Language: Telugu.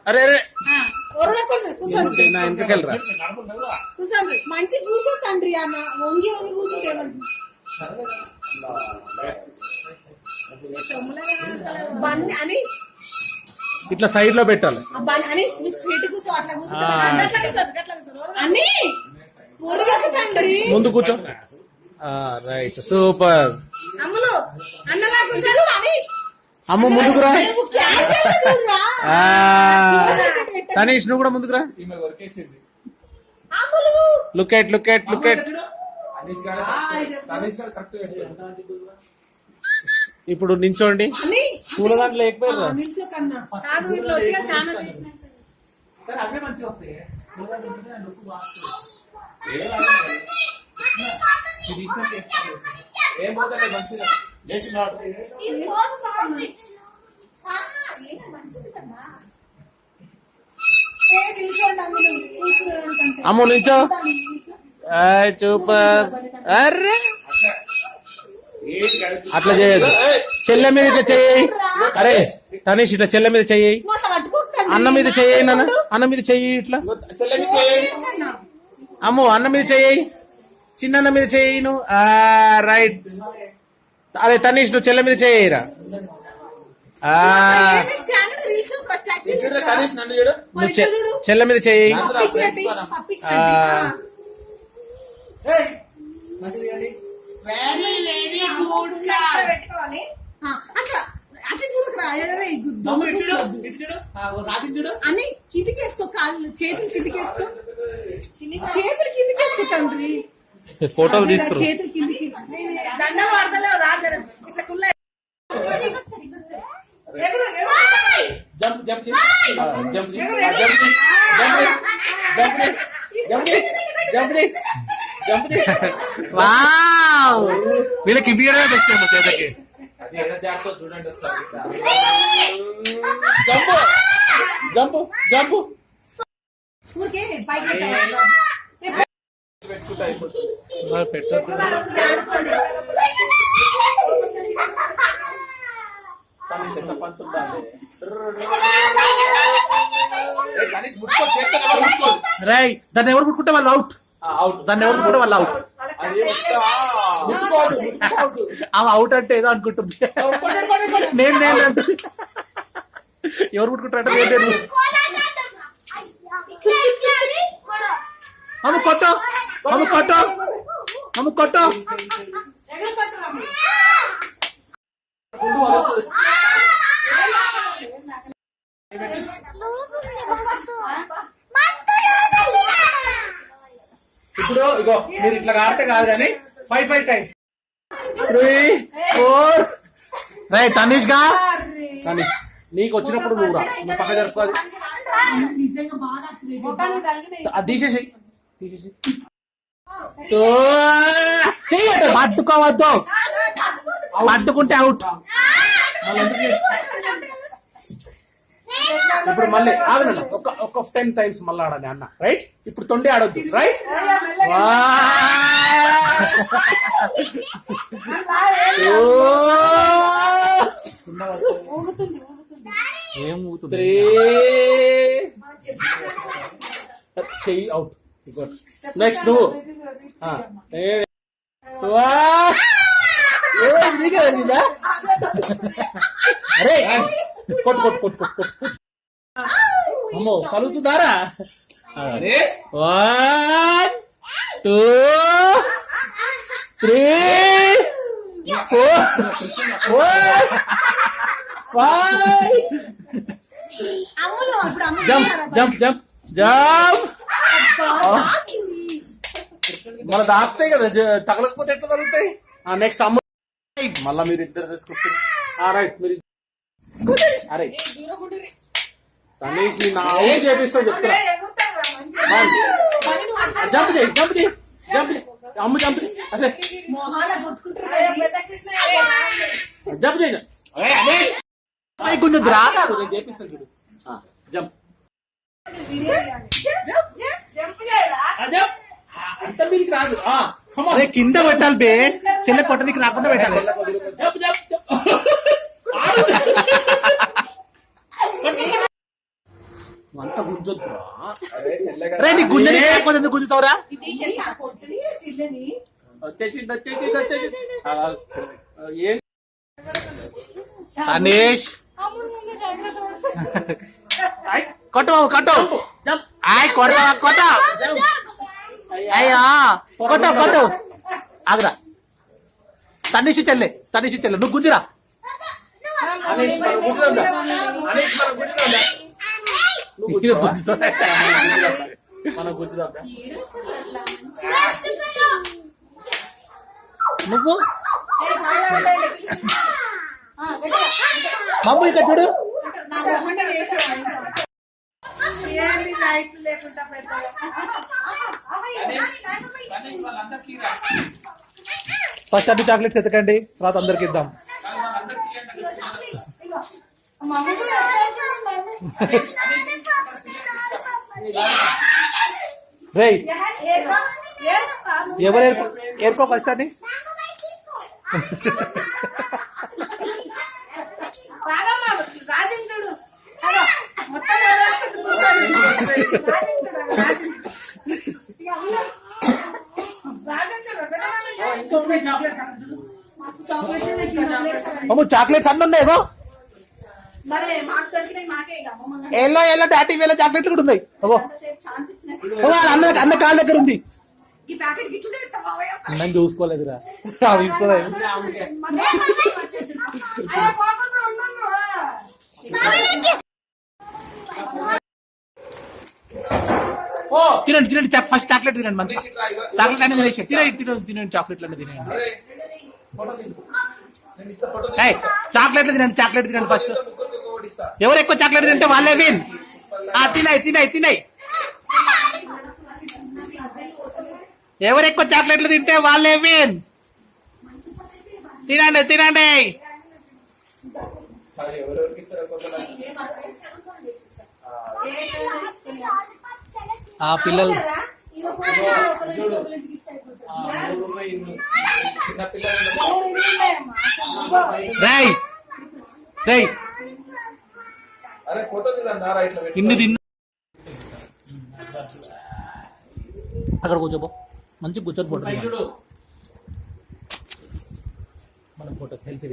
అరే అరే మంచి కూర్చోతండ్రి అన్న వంగి వంగి కూర్చుంటే మంచి అనీష్ ఇట్లా సైడ్ లో పెట్టాలి. అనీష్ స్ట్రీట్ కూర్చో అట్లా అన్ని తండ్రి ముందు కూర్చో. Right super. అమ్ములు అన్నలా కూర్చోరు అనీష్. అమ్మ ముందుకురా. తనీష్ నువ్వు కూడా ముందుకురా. Look at look at look at. ఇప్పుడు నించోండి. పూల దాంట్లో లేకపోయారు. అమ్మ నించో. సూపర్. అర్రే అట్లా చేయదు. చెల్లె మీద ఇట్లా చెయ్యి. అరే తనేష్ ఇట్లా చెల్లె మీద చెయ్యి. అన్న మీద చెయ్యి. నాన్న అన్న మీద చెయ్యి. ఇట్లా అమ్ము అన్న మీద చెయ్యి. చిన్న అన్న మీద చెయ్యి. నువ్వు రైట్. అరే తనీష్ నువ్వు చెల్లె మీద చెయ్యిరా. చెల్లె మీద చెయ్యి. వెరీ వెరీ గుడ్ పెట్టుకోవాలి. అట్లా అట్లా చూడకరా అని కిందికేసుకో. కాళ్ళు చేతులు కిందికేసుకో. చేతులు కిందికేసుకో తండ్రి. ఫోటోలు తీస్తారు. చేతులు కిందికి దండం వాడతలేవు రాజు ఇట్లా కుల్ల వీళ్ళకి ఇవ్వడమే పెట్టాము చేతకి. జంపు జంపు పెట్టద్దు. రై దాన్ని ఎవరు కుట్టుకుంటే వాళ్ళు అవుట్. దాన్ని ఎవరు కుట్టుకుంటే వాళ్ళు అవుట్. ఆమె అవుట్ అంటే ఏదో అనుకుంటుంది. నేను అంటుంది. ఎవరు కుట్టుకుంటారంటే నేను. అమ్మ కొట్టో అమ్మ కొట్టో అమ్మ కొట్టో. ఇప్పుడు ఇగో మీరు ఇట్లా ఆడితే కాదు కానీ 5 టైమ్స్. 3 4 రైట్. తనీష్ గా తనీష్ నీకు వచ్చినప్పుడు నువ్వు రా. నువ్వు పక్క జరుపుకోవాలి. అది తీసేసి చెయ్యి. పట్టుకోవద్దు. పట్టుకుంటే అవుట్. ఇప్పుడు మళ్ళీ ఆగనన్న ఒక 10 టైమ్స్ మళ్ళీ ఆడాలి అన్న. రైట్. ఇప్పుడు తొండి ఆడొద్దు. రైట్. ఏం ఊగుతుంది. చెయ్యి అవుట్. నెక్స్ట్ నువ్వు అరే కొట్టు కొట్టు కొట్టు కొట్టు కొట్టు. అమ్మో కలుగుతుందారా. 1 2 3 4 5. Jump jump jump jump. మన దాపుతాయి కదా. తగలకపోతే ఎట్లా తగులుతాయి. నెక్స్ట్ అమ్మ మళ్ళా మీరు ఇద్దరు తీసుకొస్తారు. రైట్ మీరు. అరే తనీష్ నా అవుట్ చేపిస్తా చెప్తా. జంప్ చేయి జంప్ చేయి జంప్ చేయి. అమ్మ జంప్ చేయి. అదే జంప్ చేయి. కొంచెం రాదు. నేను చేపిస్తాను చూడు. జంప్ అంత మీదకి రాదు. కింద పెట్టాలి బే. చెల్లె కొట్టనికి రాకుండా పెట్టాలి. అంత గుంజొద్దురా. అరే చెల్లె రే నీ గుంజని లేకపోతే ఎందుకు గుంజుతావురా? వచ్చేసి ఏం తనీష్ కొట్టు బాబు కొట్టు. ఆయ్ కొడతా కొట్ట. అయ్యా కొట్టు కొట్టు. ఆగురా. తనీష్ చెల్లె నువ్వు గుంజురా. నువ్వు మమ్మ ఇక్కడ చూడు. ఫస్ట్ అన్ని చాక్లెట్స్ ఎత్తకండి, తర్వాత అందరికి ఇద్దాం. రే ఎవరు ఏరుకో ఫస్ట్ అని. అమ్మ చాక్లెట్స్ అన్నీ ఉన్నాయి. ఎల్లో డాటీ వేలో చాక్లెట్లు కూడా ఉన్నాయి. అన్న కాళ్ళ దగ్గర ఉంది. నన్ను చూసుకోలేదురా. తీసుకోలేదు. తినండి ఫస్ట్ చాక్లెట్ తినండి. మంచి చాక్లెట్ అనేది తినేసి తినండి చాక్లెట్లు అనేది తినండి. చాక్లెట్లు తినండి ఫస్ట్. ఎవరు ఎక్కువ చాక్లెట్ తింటే వాళ్ళే విన్. తినాయి. ఎవరు ఎక్కువ చాక్లెట్లు తింటే వాళ్ళే విన్. తినండి. ఆ పిల్లలు ఇన్ని తిన్నా. అక్కడ కూర్చోబో. మంచి కూర్చొని ఫోటో మనం ఫోటో హెల్ప్